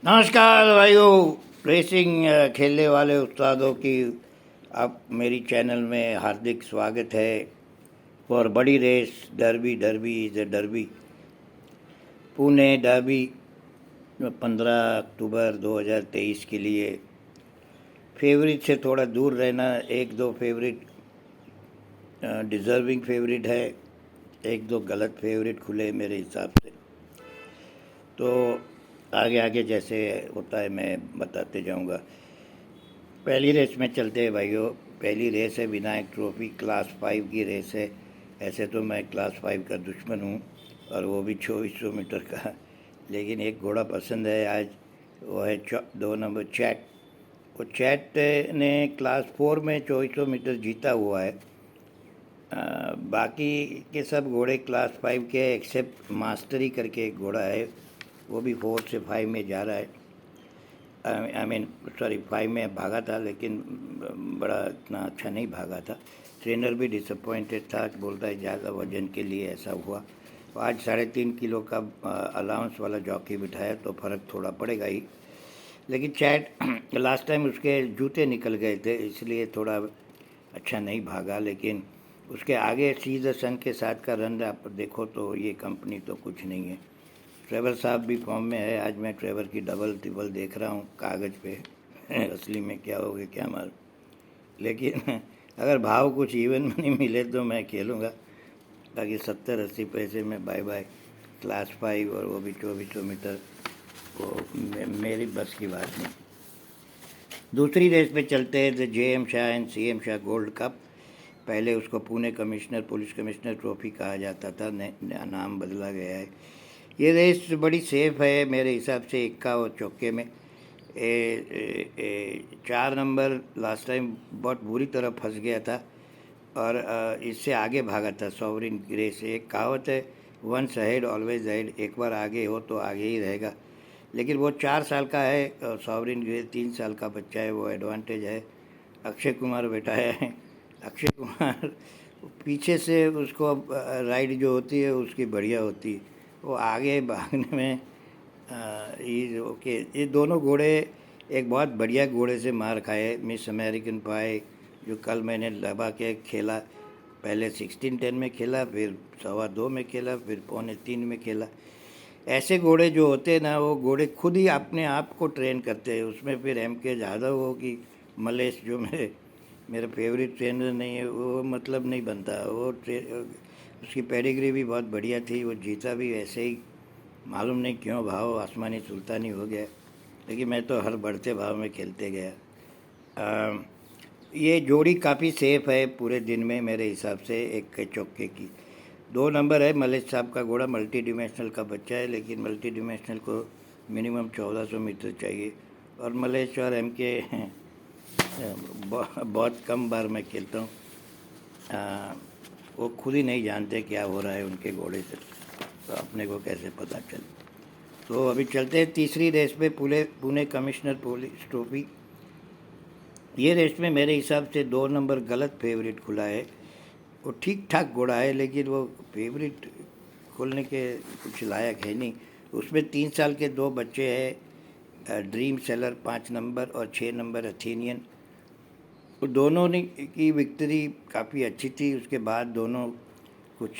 नमस्कार भाइयों। रेसिंग खेलने वाले उस्तादों की आप मेरी चैनल में हार्दिक स्वागत है। और बड़ी race derby derby is a derby Pune derby 15 October 2023 के लिए फेवरेट से थोड़ा दूर रहना। एक दो फेवरेट डिज़र्विंग फेवरेट है, एक दो गलत फेवरेट खुले मेरे हिसाब से। तो आगे आगे जैसे होता है मैं बताते जाऊंगा। पहली रेस में चलते हैं भाइयों। पहली रेस है विनायक ट्रॉफी, क्लास 5 की रेस है। ऐसे तो मैं क्लास 5 का दुश्मन हूँ, और वो भी 2400 मीटर का। लेकिन एक घोड़ा पसंद है आज, वो है 2 नंबर चैट। वो चैट ने क्लास 4 में 2400 मीटर जीता हुआ है। बाकी के सब घोड़े क्लास 5 के, एक्सेप्ट मास्टरी करके एक घोड़ा है, वो भी 4 से 5 में जा रहा है। आई मीन सॉरी 5 में भागा था, लेकिन बड़ा इतना अच्छा नहीं भागा था। ट्रेनर भी डिसअपॉइंटेड था, बोलता है ज़्यादा वजन के लिए ऐसा हुआ। तो आज 3.5 किलो का अलाउंस वाला जॉकी बिठाया तो फ़र्क थोड़ा पड़ेगा ही। लेकिन चैट लास्ट टाइम उसके जूते निकल गए थे, इसलिए थोड़ा अच्छा नहीं भागा। लेकिन उसके आगे सी द सन के साथ का रन आप देखो तो ये कंपनी तो कुछ नहीं है। ट्रेवर साहब भी फॉर्म में है। आज मैं ट्रेवर की डबल ट्रिपल देख रहा हूँ कागज़ पे। असली में क्या होगा क्या मालूम। लेकिन अगर भाव कुछ इवन मनी मिले तो मैं खेलूँगा। बाकी 70-80 पैसे में बाय बाय। क्लास 5 और वो भी 2400 मीटर, वो मेरी बस की बात नहीं। दूसरी रेस पे चलते हैं, the JM Shah and CM Shah gold cup. पहले उसको Pune commissioner police commissioner trophy कहा जाता था, नाम बदला गया है। ये रेस बड़ी सेफ है मेरे हिसाब से। इक्का और चौके में 4 नंबर लास्ट टाइम बहुत बुरी तरह फंस गया था, और इससे आगे भागा था सॉवरिन ग्रेस। एक कहावत है, वंस अहेड ऑलवेज अहेड। एक बार आगे हो तो आगे ही रहेगा। लेकिन वो 4 साल का है और सॉवरिन ग्रेस 3 साल का बच्चा है, वो एडवांटेज है। अक्षय कुमार बैठा है। अक्षय कुमार पीछे से उसको राइड जो होती है उसकी बढ़िया होती है, वो आगे भागने में ओके। ये दोनों घोड़े एक बहुत बढ़िया घोड़े से मार खाए, मिस अमेरिकन पाए, जो कल मैंने दबा के खेला। पहले 16-10 में खेला, फिर 2.25 में खेला, फिर 2.25 में खेला। ऐसे घोड़े जो होते हैं ना, वो घोड़े खुद ही अपने आप को ट्रेन करते हैं। उसमें फिर MK यादव हो कि मलेश, जो मेरा फेवरेट ट्रेनर नहीं है, वो मतलब नहीं बनता। उसकी पेडिग्री भी बहुत बढ़िया थी, वो जीता भी ऐसे ही। मालूम नहीं क्यों भाव आसमानी सुल्तानी हो गया। लेकिन मैं तो हर बढ़ते भाव में खेलते गया। ये जोड़ी काफ़ी सेफ है पूरे दिन में मेरे हिसाब से। एक के चौके की 2 नंबर है मलेश साहब का घोड़ा, मल्टी डिमेंशनल का बच्चा है। लेकिन मल्टी डिमेंशनल को मिनिमम 1400 मीटर चाहिए, और मलेश और MK बहुत कम बार मैं खेलता हूँ। वो खुद ही नहीं जानते क्या हो रहा है उनके घोड़े से, तो अपने को कैसे पता चले। तो अभी चलते हैं तीसरी रेस पे, पुणे कमिश्नर पुलिस ट्रॉफी। ये रेस में मेरे हिसाब से 2 नंबर गलत फेवरेट खुला है। वो ठीक ठाक घोड़ा है, लेकिन वो फेवरेट खोलने के कुछ लायक है नहीं। उसमें 3 साल के 2 बच्चे हैं, ड्रीम सेलर 5 नंबर और 6 नंबर अथेनियन। तो दोनों ने की विक्ट्री काफ़ी अच्छी थी। उसके बाद दोनों कुछ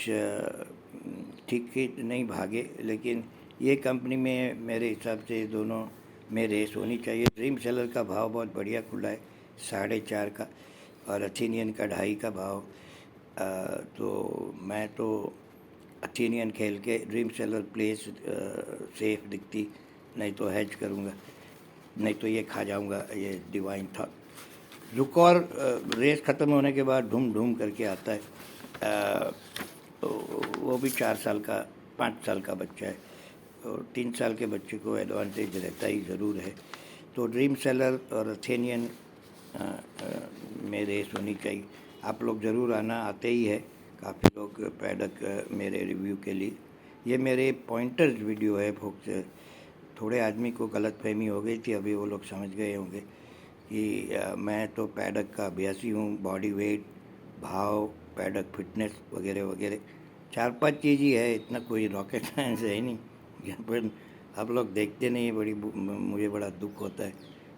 ठीक ही नहीं भागे। लेकिन ये कंपनी में मेरे हिसाब से दोनों में रेस होनी चाहिए। ड्रीम सेलर का भाव बहुत बढ़िया खुला है, 4.5 का, और अथेनियन का 2.5 का भाव। तो मैं तो अथेनियन खेल के ड्रीम सेलर प्लेस सेफ दिखती, नहीं तो हैज करूँगा, नहीं तो ये खा जाऊँगा, ये डिवाइन थॉट। रुकौर रेस ख़त्म होने के बाद ढूम ढूम करके आता है। तो वो भी 4 साल का 5 साल का बच्चा है, और 3 साल के बच्चे को एडवांटेज रहता ही ज़रूर है। तो ड्रीम सेलर और अथेनियन में रेस होनी चाहिए। आप लोग ज़रूर आना, आते ही है काफ़ी लोग पैडक मेरे रिव्यू के लिए। ये मेरे पॉइंटर्स वीडियो है फोक्स। थोड़े आदमी को गलतफहमी हो गई थी, अभी वो लोग समझ गए होंगे कि मैं तो पैडक का अभ्यासी हूँ। बॉडी वेट, भाव, पैडक फिटनेस वगैरह वगैरह 4-5 चीज़ ही है, इतना कोई रॉकेट साइंस है ही नहीं। यहाँ पर आप लोग देखते नहीं हैं, मुझे बड़ा दुख होता है।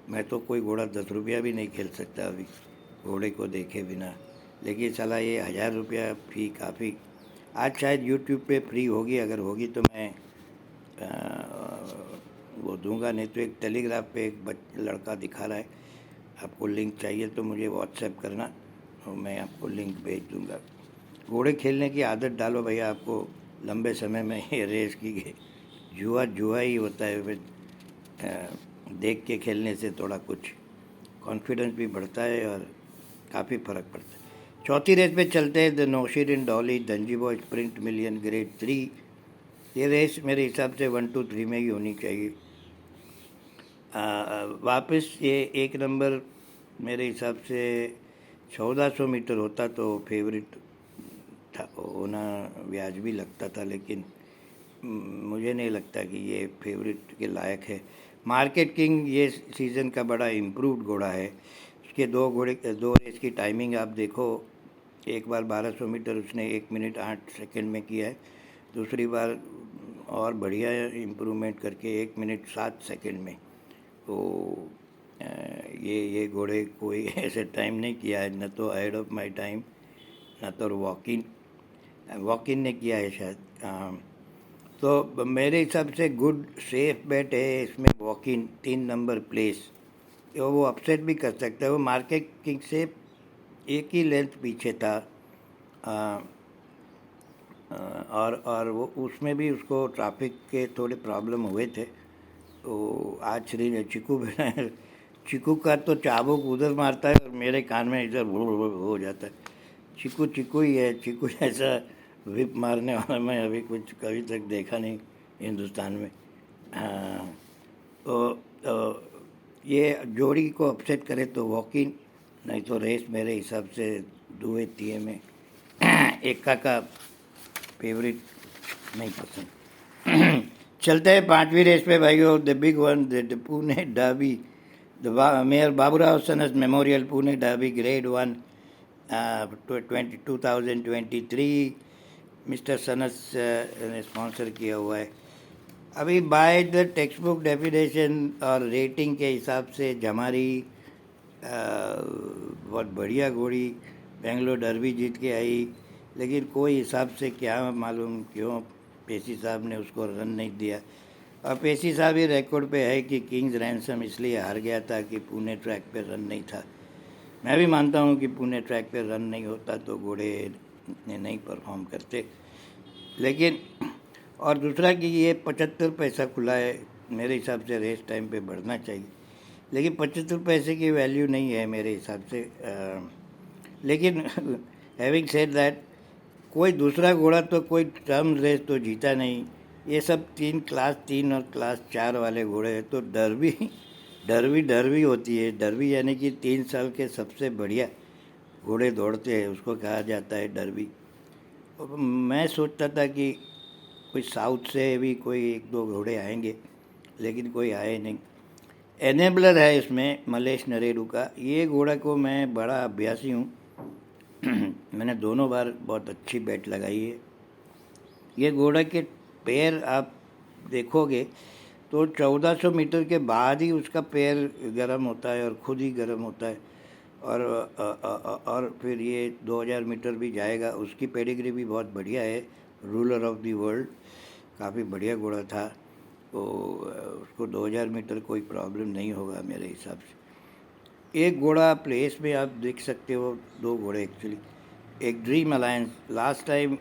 मैं तो कोई घोड़ा 10 रुपया भी नहीं खेल सकता अभी घोड़े को देखे बिना, लेकिन साला ये 1000 रुपया फ़ी काफ़ी। आज शायद यूट्यूब पे फ्री होगी, अगर होगी तो मैं वो दूंगा, नहीं तो एक टेलीग्राफ पे एक लड़का दिखा रहा है। आपको लिंक चाहिए तो मुझे व्हाट्सएप करना और मैं आपको लिंक भेज दूंगा। घोड़े खेलने की आदत डालो भैया, आपको लंबे समय में ये रेस की जुआ जुआ ही होता है। फिर देख के खेलने से थोड़ा कुछ कॉन्फिडेंस भी बढ़ता है और काफ़ी फ़र्क पड़ता है। चौथी रेस पे चलते हैं, the Naushirin Dolly Danjiboy sprint million grade 3। ये रेस मेरे हिसाब से 1, 2, 3 में ही होनी चाहिए। वापस ये एक नंबर मेरे हिसाब से 1400 मीटर होता तो फेवरेट था होना वाजिबी लगता था, लेकिन मुझे नहीं लगता कि ये फेवरेट के लायक है। मार्केट किंग ये सीज़न का बड़ा इम्प्रूव्ड घोड़ा है। उसके दो रेस की टाइमिंग आप देखो, एक बार 1200 मीटर उसने 1 मिनट 8 सेकंड में किया है, दूसरी बार और बढ़िया इम्प्रूवमेंट करके 1 मिनट 7 सेकंड में। तो ये घोड़े कोई ऐसे टाइम नहीं किया है, न तो अहेड ऑफ माय टाइम, न तो वॉक इन ने किया है शायद। तो मेरे हिसाब से गुड सेफ बेट है इसमें वॉक इन 3 नंबर प्लेस। तो वो अपसेट भी कर सकता है, वो मार्केट किंग से एक ही लेंथ पीछे था। और वो उसमें भी उसको ट्रैफिक के थोड़े प्रॉब्लम हुए थे। तो आज चीकू का तो चाबुक उधर मारता है और मेरे कान में इधर हो जाता है। चीकू चीकू ही है, चीकू जैसा विप मारने वाला मैं अभी कुछ कभी तक देखा नहीं हिंदुस्तान में। हाँ, तो ये जोड़ी को अपसेट करे तो वॉक इन, नहीं तो रेस मेरे हिसाब से दुए तिए में एक्का का फेवरेट नहीं पसंद। चलते हैं पांचवी रेस पे भाइयों, the big one, the Pune derby, the mayor Baburao sons memorial Pune derby grade 1 2023 mister sons ने स्पॉन्सर किया हुआ है। अभी by the text book definition और रेटिंग के हिसाब से जमारी बहुत बढ़िया घोड़ी बेंगलोर डर्बी जीत के आई, लेकिन कोई हिसाब से क्या मालूम क्यों पेसी साहब ने उसको रन नहीं दिया। और पेसी साहब ही रिकॉर्ड पे है कि किंग्स रैंसम इसलिए हार गया था कि पुणे ट्रैक पे रन नहीं था। मैं भी मानता हूँ कि पुणे ट्रैक पे रन नहीं होता तो घोड़े नहीं परफॉर्म करते, लेकिन और दूसरा कि ये 75 पैसा खुला है, मेरे हिसाब से रेस टाइम पे बढ़ना चाहिए, लेकिन 75 पैसे की वैल्यू नहीं है मेरे हिसाब से। लेकिन हैविंग सेड दैट, कोई दूसरा घोड़ा तो कोई टर्म रेस तो जीता नहीं। ये सब क्लास 3 और क्लास 4 वाले घोड़े हैं। तो डर्बी होती है। डर्बी यानी कि 3 साल के सबसे बढ़िया घोड़े दौड़ते हैं, उसको कहा जाता है डर्बी। मैं सोचता था कि कोई साउथ से भी कोई 1-2 घोड़े आएंगे, लेकिन कोई आए नहीं। एनेबलर है इसमें मलेश नरेडू का। ये घोड़ा को मैं बड़ा अभ्यासी हूँ। मैंने दोनों बार बहुत अच्छी बैट लगाई है। ये घोड़ा के पैर आप देखोगे तो 1400 मीटर के बाद ही उसका पैर गर्म होता है और खुद ही गर्म होता है। और फिर ये 2000 मीटर भी जाएगा। उसकी पेडिग्री भी बहुत बढ़िया है, रूलर ऑफ द वर्ल्ड, काफ़ी बढ़िया घोड़ा था। तो उसको 2000 मीटर कोई प्रॉब्लम नहीं होगा मेरे हिसाब से। एक घोड़ा प्लेस में आप देख सकते हो, 2 घोड़े एक्चुअली। एक ड्रीम अलायंस, लास्ट टाइम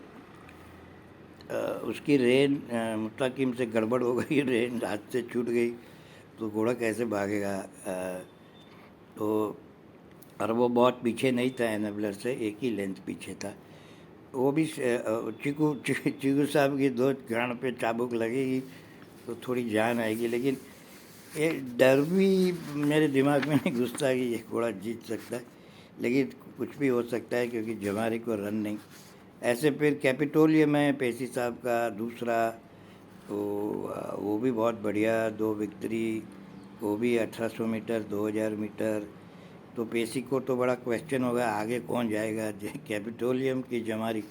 उसकी रेन मुस्तकिम से गड़बड़ हो गई, रेन हाथ से छूट गई तो घोड़ा कैसे भागेगा। तो और वो बहुत पीछे नहीं था एनेबलर से, एक ही लेंथ पीछे था। वो भी चीकू साहब की 2 गांड पे चाबुक लगेगी तो थोड़ी जान आएगी, लेकिन ये डर भी मेरे दिमाग में नहीं घुसता कि ये घोड़ा जीत सकता है, लेकिन कुछ भी हो सकता है क्योंकि जमारी को रन नहीं। ऐसे फिर कैपिटोलियम है पेसी साहब का दूसरा, तो वो भी बहुत बढ़िया, 2 विक्ट्री, वो भी 1800 मीटर 2000 मीटर। तो पेसी को तो बड़ा क्वेश्चन होगा आगे कौन जाएगा, कैपिटोलियम की जमारी,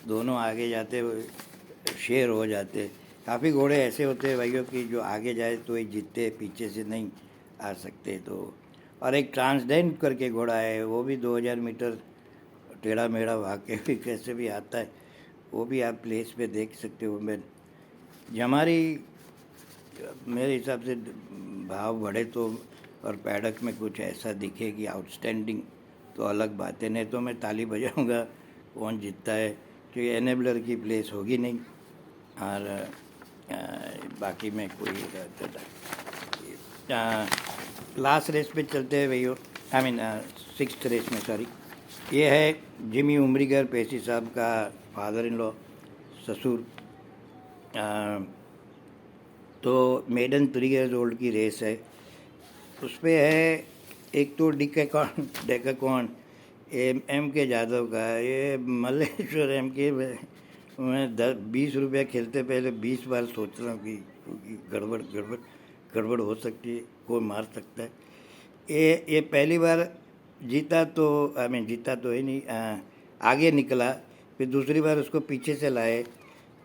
दोनों आगे जाते शेयर हो जाते। काफ़ी घोड़े ऐसे होते हैं भाइयों कि जो आगे जाए तो ही जीतते, पीछे से नहीं आ सकते। तो और एक ट्रांसडेंट करके घोड़ा है, वो भी 2000 मीटर टेढ़ा मेढ़ा भाग के भी कैसे भी आता है, वो भी आप प्लेस पे देख सकते हो। मैं हमारी मेरे हिसाब से भाव बढ़े तो और पैडक में कुछ ऐसा दिखे कि आउटस्टैंडिंग, तो अलग बात है, नहीं तो मैं ताली बजाऊंगा कौन जीतता है, क्योंकि एनेबलर की प्लेस होगी नहीं। और बाकी में कोई लास्ट रेस पे चलते हैं भैया, आई मीन सिक्स्थ रेस में, सॉरी। ये है जिमी उमरीगर पेशी साहब का फादर इन लॉ, ससुर। तो मेडन 3 ईयर्स ओल्ड की रेस है, उस पर है एक तो डेकाकॉन एम के यादव का। ये मल्लेश्वर एम के मैं 20 रुपया खेलते पहले 20 बार सोच रहा हूँ कि गड़बड़ गड़बड़ गड़बड़ हो सकती है, कोई मार सकता है। ये पहली बार जीता तो आई मीन जीता तो ही नहीं, आगे निकला, फिर दूसरी बार उसको पीछे से लाए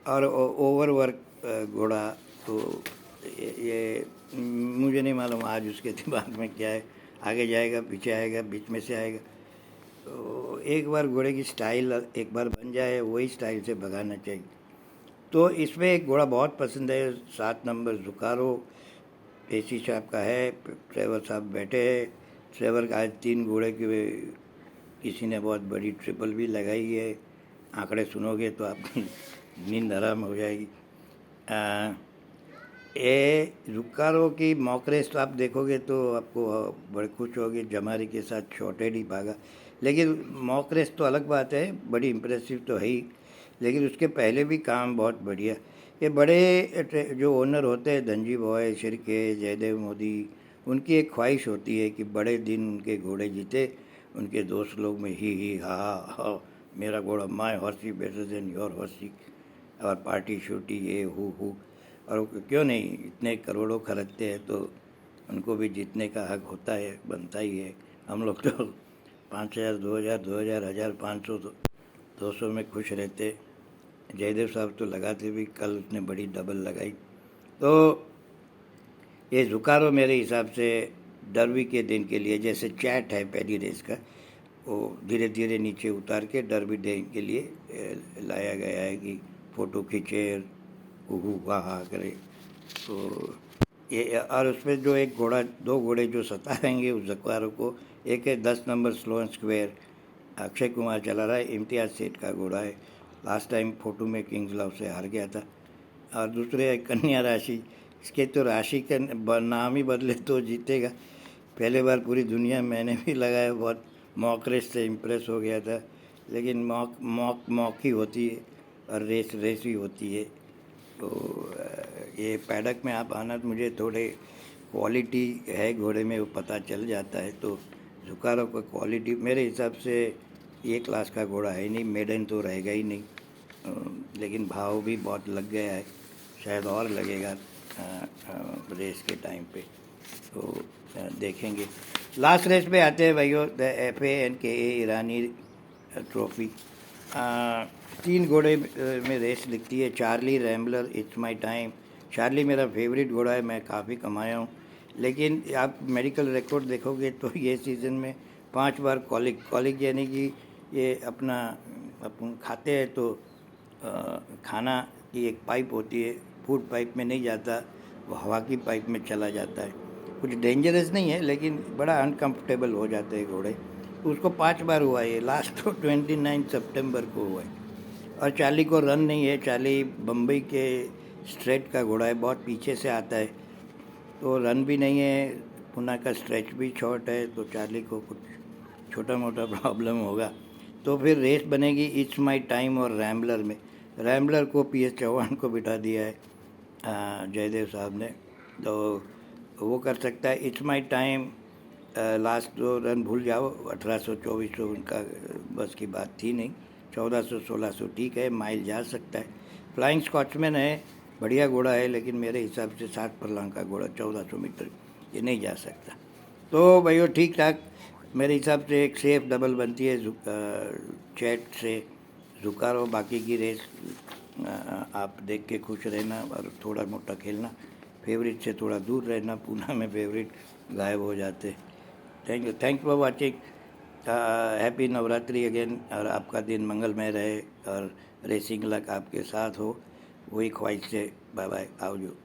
और ओवर वर्क घोड़ा। तो ये मुझे नहीं मालूम आज उसके दिमाग में क्या है, आगे जाएगा पीछे आएगा बीच में से आएगा। तो एक बार घोड़े की स्टाइल एक बार बन जाए वही स्टाइल से भगाना चाहिए। तो इसमें एक घोड़ा बहुत पसंद है, 7 नंबर जुकारो पेशी साहब का है। ट्रेवर साहब बैठे हैं, ट्रेवर का आज 3 घोड़े के किसी ने बहुत बड़ी ट्रिपल भी लगाई है। आंकड़े सुनोगे तो आपकी नींद आराम हो जाएगी। ये जुकारो की मॉक रेस तो आप देखोगे तो आपको बड़े खुश होगे, जमारी के साथ शॉर्टेड ही भागा। लेकिन मॉक रेस तो अलग बात है, बड़ी इम्प्रेसिव तो है ही, लेकिन उसके पहले भी काम बहुत बढ़िया। ये बड़े जो ओनर होते हैं, धनजी बॉय, शिर्के, जयदेव मोदी, उनकी एक ख्वाहिश होती है कि बड़े दिन उनके घोड़े जीते, उनके दोस्त लोग में ही हा हा, मेरा घोड़ा my horsey better than your horsey, और पार्टी शूटी ये हु। और क्यों नहीं, इतने करोड़ों खर्चते हैं तो उनको भी जीतने का हक होता है, बनता ही है। हम लोग तो 5,000 2,000 2,000 1,500 200 में खुश रहते। जयदेव साहब तो लगाते भी, कल उसने बड़ी डबल लगाई। तो ये जुकारो मेरे हिसाब से डरबी के दिन के लिए, जैसे चैट है पहली रेस का, वो धीरे धीरे नीचे उतार के डरबी डे के लिए लाया गया है कि फ़ोटो खींचे, वाह करे। तो ये और उसमें जो एक घोड़ा, 2 घोड़े जो सताएंगे उस जुकारो को, एक है 10 number slow and square, Akshay Kumar चला रहा है, इम्तियाज़ सेठ का घोड़ा है, लास्ट टाइम फोटो में किंग्स लव से हार गया था। और दूसरे है कन्या राशि, इसके तो राशि का नाम ही बदले तो जीतेगा। पहले बार पूरी दुनिया मैंने भी लगाया, बहुत मॉक रेस से इम्प्रेस हो गया था, लेकिन मॉक ही होती है और रेस ही होती है। तो ये पैडक में आप आना, तो मुझे थोड़े क्वालिटी है घोड़े में वो पता चल जाता है। तो जुकारो का क्वालिटी मेरे हिसाब से ये क्लास का घोड़ा है नहीं, मेडन तो रहेगा ही नहीं। लेकिन भाव भी बहुत लग गया है, शायद और लगेगा रेस के टाइम पे, तो देखेंगे। लास्ट रेस पे आते हैं भाइयों, द FANKA ईरानी ट्रॉफी। 3 घोड़े में रेस लिखती है, Charlie Rambler, it's my time. Charlie मेरा फेवरेट घोड़ा है, मैं काफ़ी कमाया हूँ, लेकिन आप मेडिकल रिकॉर्ड देखोगे तो ये सीज़न में 5 बार कॉलिक यानी कि ये अपन खाते हैं तो खाना की एक पाइप होती है, फूड पाइप में नहीं जाता, वो हवा की पाइप में चला जाता है। कुछ डेंजरस नहीं है, लेकिन बड़ा अनकंफर्टेबल हो जाते हैं घोड़े। तो उसको 5 बार हुआ है, लास्ट तो 29 सितंबर को हुआ है। और चार्ली को रन नहीं है, चार्ली बम्बई के स्ट्रेट का घोड़ा है, बहुत पीछे से आता है, तो रन भी नहीं है, पुणे का स्ट्रेच भी शॉर्ट है, तो चार्ली को कुछ छोटा मोटा प्रॉब्लम होगा। तो फिर रेस बनेगी इट्स माय टाइम और रैम्बलर में। रैम्बलर को PS चौहान को बिठा दिया है जयदेव साहब ने, तो वो कर सकता है। It's my time last 2 run भूल जाओ, 1800-2400 उनका बस की बात थी नहीं, 1400-1600 ठीक है, माइल जा सकता है। फ्लाइंग स्कॉचमैन है, बढ़िया घोड़ा है, लेकिन मेरे हिसाब से 60 फर्लॉन्ग का घोड़ा 1400 मीटर ये नहीं जा सकता। तो भाइयों ठीक ठाक, मेरे हिसाब से एक सेफ डबल बनती है चैट से जुकारो, बाकी की रेस आप देख के खुश रहना और थोड़ा मोटा खेलना, फेवरेट से थोड़ा दूर रहना, पूना में फेवरेट गायब हो जाते। Thank for watching. Happy Navratri again, और आपका दिन मंगलमय रहे और रेसिंग लक आपके साथ हो, वही ख्वाहिश से। बाय बाय, आओ जो।